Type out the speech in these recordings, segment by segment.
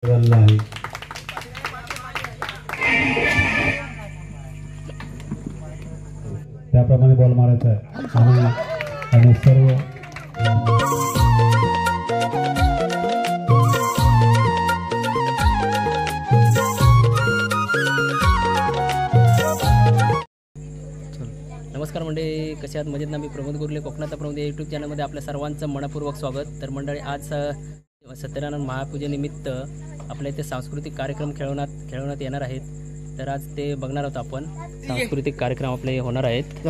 आहे. त्याप्रमाणे बॉल मारायचा आहे आणि सर्व नमस्कार मंडळी, कसे आहात? मजेत ना? मी प्रमोद गुरले, कोकणाचा प्रमोद या यूट्यूब चॅनलमध्ये आपल्या सर्वांचं मनपूर्वक स्वागत. तर मंडळी, आज सत्यनारायण महापूजेनिमित्त आपल्या इथे सांस्कृतिक कार्यक्रम खेळवण्यात येणार आहेत. तर आज ते बघणार आहोत आपण. सांस्कृतिक कार्यक्रम आपले होणार आहेत.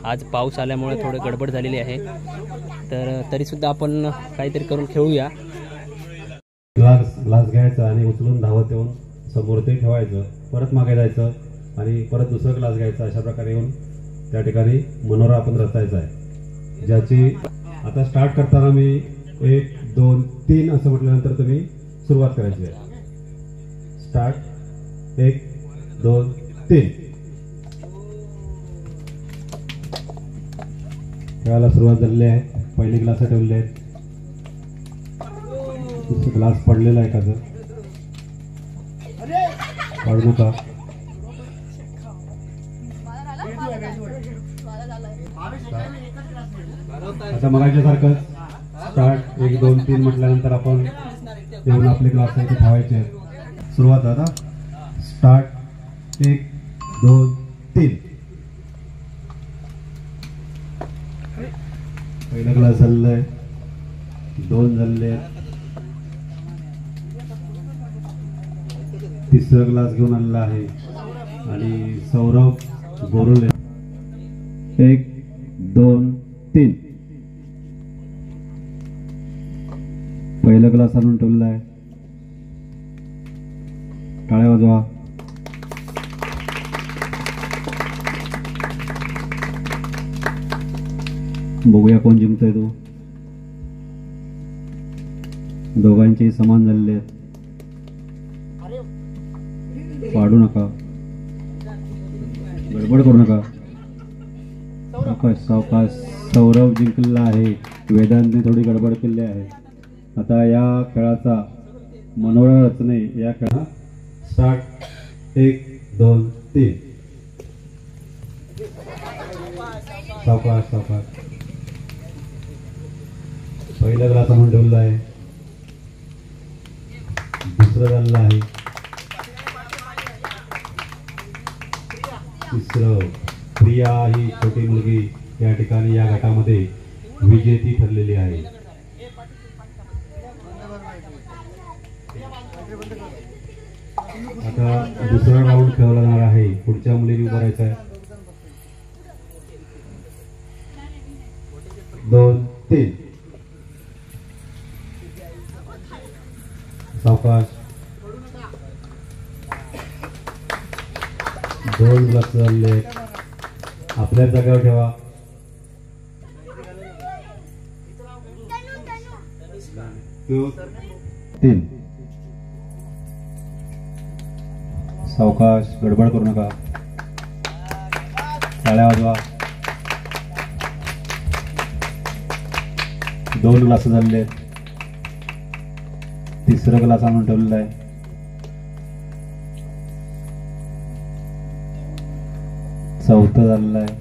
आज पाऊस आल्यामुळे थोडी गडबड झालेली आहे, तर तरीसुद्धा आपण काहीतरी करून खेळूया. ग्लास घ्यायचा आणि उचलून धावत येऊन समोर ते ठेवायचं, परत मागे जायचं आणि परत दुसरा ग्लास घ्यायचा. अशा प्रकारे येऊन त्या ठिकाणी मनोरा आपण रचायचा आहे, ज्याची आता स्टार्ट करताना मी 1 2 3 असं म्हटल्यानंतर तुम्ही सुरुवात करायची आहे. स्टार्ट 1 2 3. खेळायला सुरुवात झालेली आहे. पहिली ग्लास ठेवले आहेत. दुसरा ग्लास पडलेला आहे एखादं, काढू नका. आता मगाच्या सारखं स्टार्ट 1 2 3 म्हटल्यानंतर आपण येऊन आपले ग्लास इथे ठेवायचे. सुरुवात आता. स्टार्ट 1 2 3. पहिला ग्लास झालेला 2 झालेले. तिसरा ग्लास घेऊन आलेला आहे आणि सौरभ गोरुले 1 2 3. पहिला ग्लास आणून ठेवलेला आहे. टाळ्या वाजवा. बघूया कोण जिंकतोय तो. दोघांचे समान झालेले आहेत. पाडू नका, गडबड करू नका. सावकाश. सौरभ जिंकलेला आहे. वेदांतने थोडी गडबड केली आहे. आता या खेळाचा मनोरा रचने या खेळा. स्टार्ट 1 2 3. सावकाश सावकाश. पहिला ग्लास आणून ठेवलेला आहे. दुसरा झालेला आहे. तिसरं. प्रिया ही छोटी मुलगी या ठिकाणी या गटामध्ये विजेती ठरलेली आहे. आता दुसरा राऊंड खेळला जाणार आहे. पुढच्या मुलीने उभं राहायचं आहे. 2 3. सावकाश. 2 ग्लास झाले. आपल्या जागेवर ठेवा. 2 3. सावकाश. गडबड करू नका. टाळ्या वाजवा. 2 ग्लास झाले. तिसरा ग्लास आणून ठेवलेला आहे. चौथा झालेला आहे.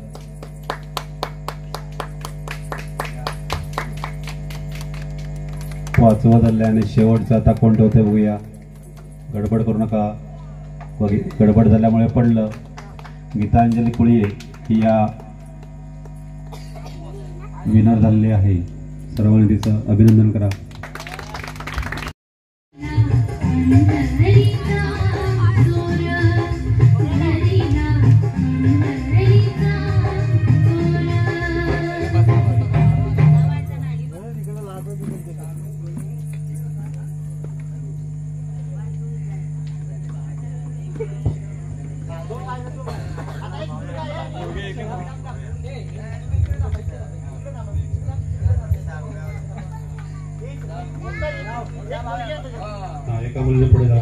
पाचवा झाले आणि शेवटचा आता कोण ठेवते बघूया. गडबड करू नका. गडबड झाल्यामुळे पडलं. गीतांजली कुळीये ही या विनर झालेली आहे. सर्वांनी तिचं अभिनंदन करा. एका मुलीने पुढे जा.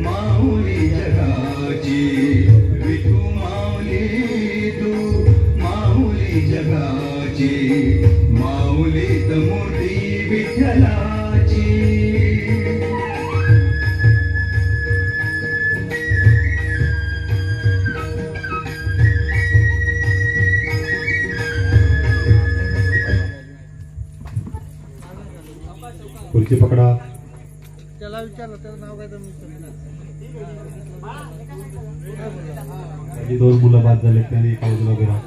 माऊली जगाची विठू माऊली माऊलीत मोठी विठ्ठलाची. खुर्ची पकडा. त्याला विचारलं त्याचं नाव काय तर जी दोन मुलं बाद झाले त्यांनी एका बाजूला उभे राहा.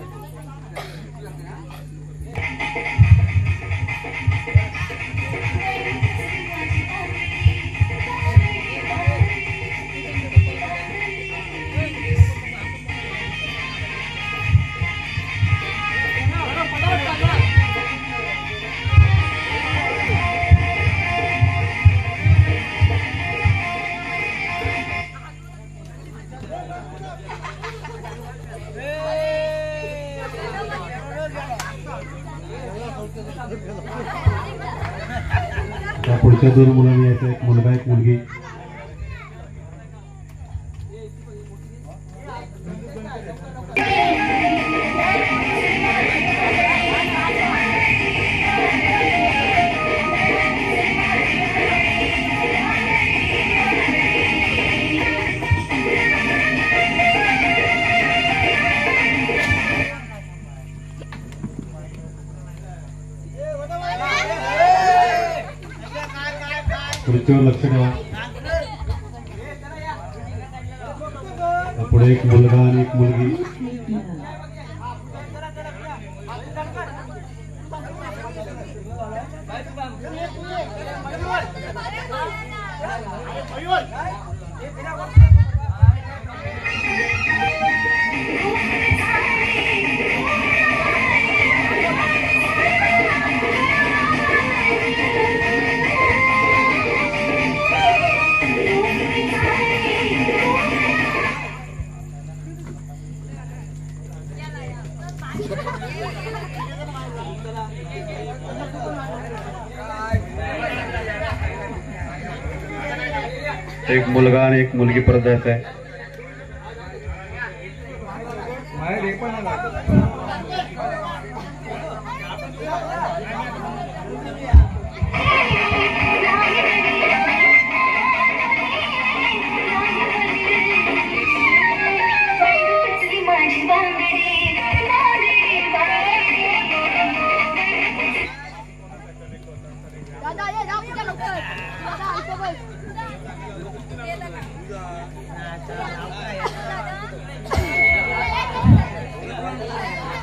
त्या पुढच्या दोन मुलांनी यायचं, एक मुलगा एक मुलगी. खुर्चीवर लक्ष ठेवा. पुढे एक मुलगा आणि एक मुलगी. एक मुलगा आणि एक मुलगी परत जायचं आहे.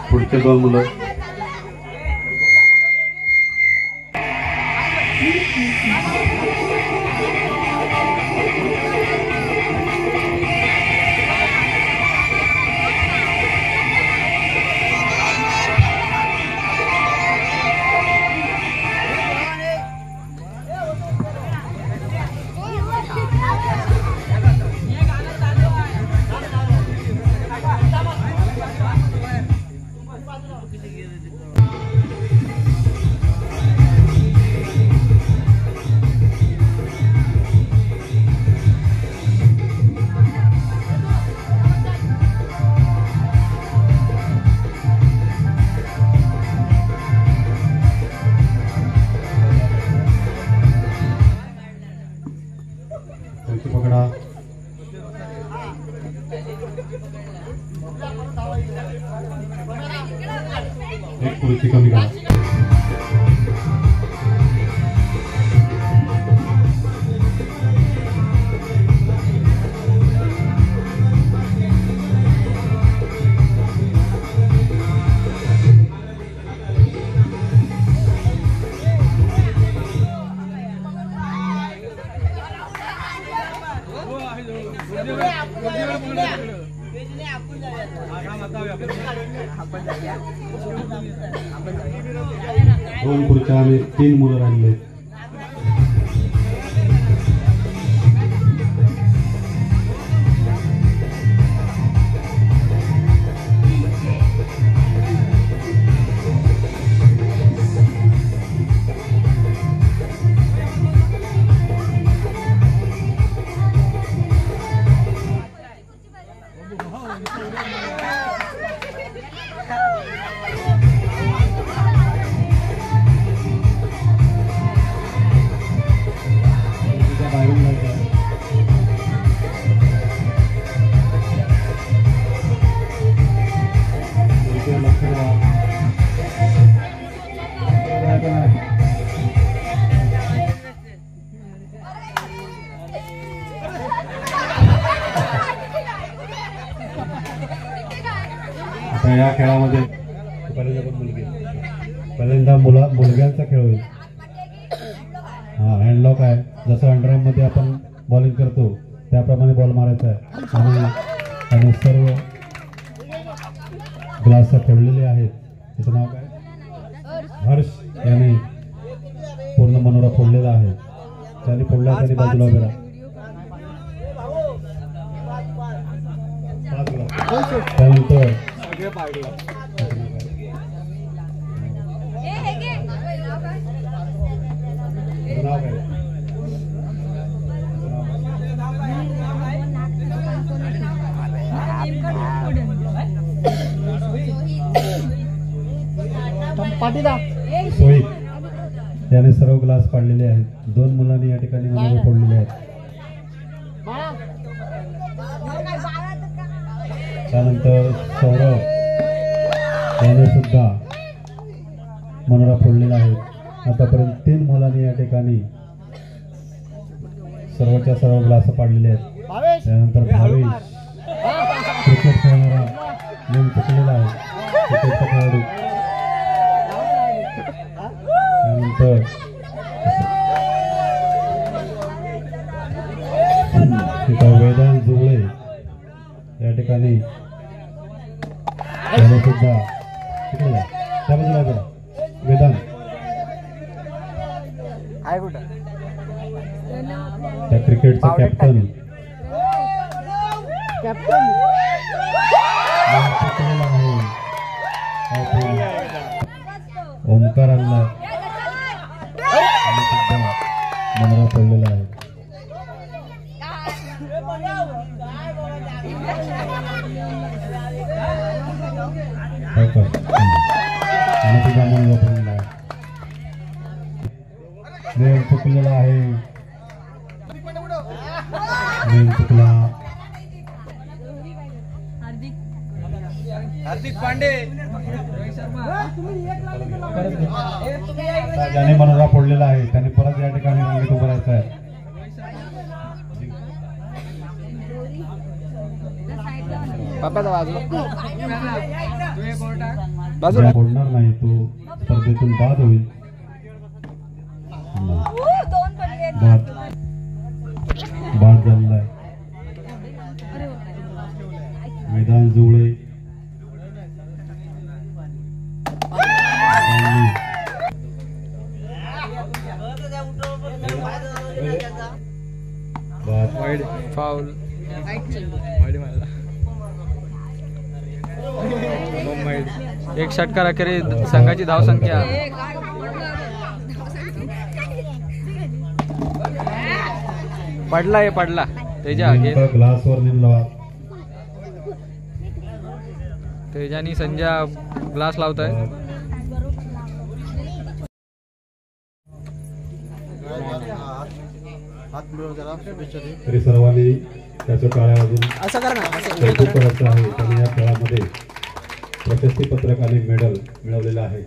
पुढचे दोन मुलं. पकडा. एक खुर्ची कमी करा. दोन खुर्च्या आणि 3 मुलं राहिले. आता या खेळामध्ये पहिल्यांदा मुलग्यांचा खेळ होईल. हा हँडलॉक आहे. जसं अंडरआर्म मध्ये आपण बॉलिंग करतो त्याप्रमाणे बॉल मारायचा आहे आणि सर्व ग्लास फोडलेले आहेत. त्याचं नाव काय? हर्ष याने पूर्ण मनोरा फोडलेला आहे. त्याने फोडला त्याने बाजूला उभे राहा. त्यानंतर नाव काय? सोई याने सर्व ग्लास पाडलेले आहेत. 2 मुलांनी या ठिकाणी मनोरे फोडलेले आहेत. त्यानंतर सौरभ याने सुद्धा मनोरा फोडलेला आहे. आतापर्यंत 3 मुलांनी या ठिकाणी सर्वच्या सर्व ग्लास पाडलेले आहेत. त्यानंतर भावेश क्रिकेट खेळणारा नेम चुकलेला आहे. क्रिकेटचा खेळाडू. त्यानंतर वेदांत जुगळे या ठिकाणी त्याने सुद्धा त्या बाजूला बघा. वेदांत त्या क्रिकेटचा कॅप्टन ओमकार आणला आणि सुद्धा मनोरा पडलेला आहे. आणि सुद्धा मनोरा पडलेला आहे. नेम चुकलेला आहे. नेम चुकला. हार्दिक पांडे ज्याने मनोरा फोडलेला आहे त्याने परत या ठिकाणी रंगीत उभं राहायचं आहे. फोडणार नाही तो स्पर्धेतून बाद होईल. बाद झालेला आहे. वेदांत जुगळे फाउल एक षटकार अखेरीस संघाची धावसंख्या पडला तेजा ग्लासवर नेमला. तेजानी संजय ग्लास लावताय. तरी सर्वांनी त्याचं टाळ्या वाजून असं करा ना. कौतुक करायचं आहे. त्याने या खेळामध्ये प्रशस्ती पत्रक आणि मेडल मिळवलेलं आहे.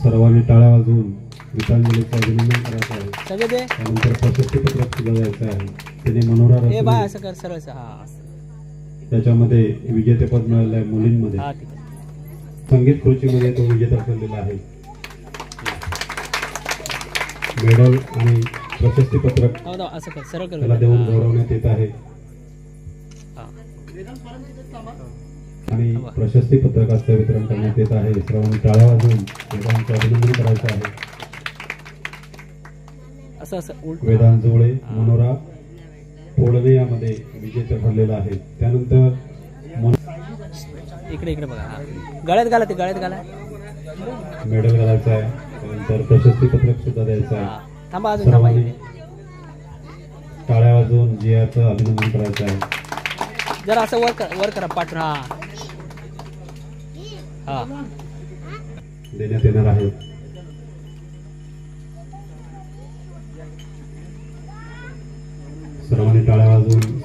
सर्वांनी टाळ्या वाजवून गीतांजलीचं अभिनंदन करायचं आहे. त्यानंतर प्रशस्ती पत्रक सुद्धा द्यायचं आहे. त्याने मनोरा त्याच्यामध्ये विजेतेपद मिळालं आहे. मुलींमध्ये संगीत खुर्चीमध्ये तो विजेता ठरलेला आहे. मेडल आणि प्रशस्ती पत्रक त्याला देऊन गौरवण्यात येत आहे. आणि प्रशस्ती पत्रकाचं वितरण करण्यात येत आहे. सर्वांनी टाळ्या वाजवून वेदांचं अभिनंदन करायचं आहे. वेदांत जुगळे मनोरा फोडणे यामध्ये विजेता ठरलेला आहे. त्यानंतर इकडे बघा. गळ्यात घाला मेडल घालायचं आहे. त्यानंतर प्रशस्ती पत्रक सुद्धा द्यायचं आहे. सर्वांनी टाळ्या वाजवून जियाचं अभिनंदन करायचं आहे. जरा असं वर करा पाठ. देण्यात येणार आहे. सर्वांनी टाळ्या वाजवून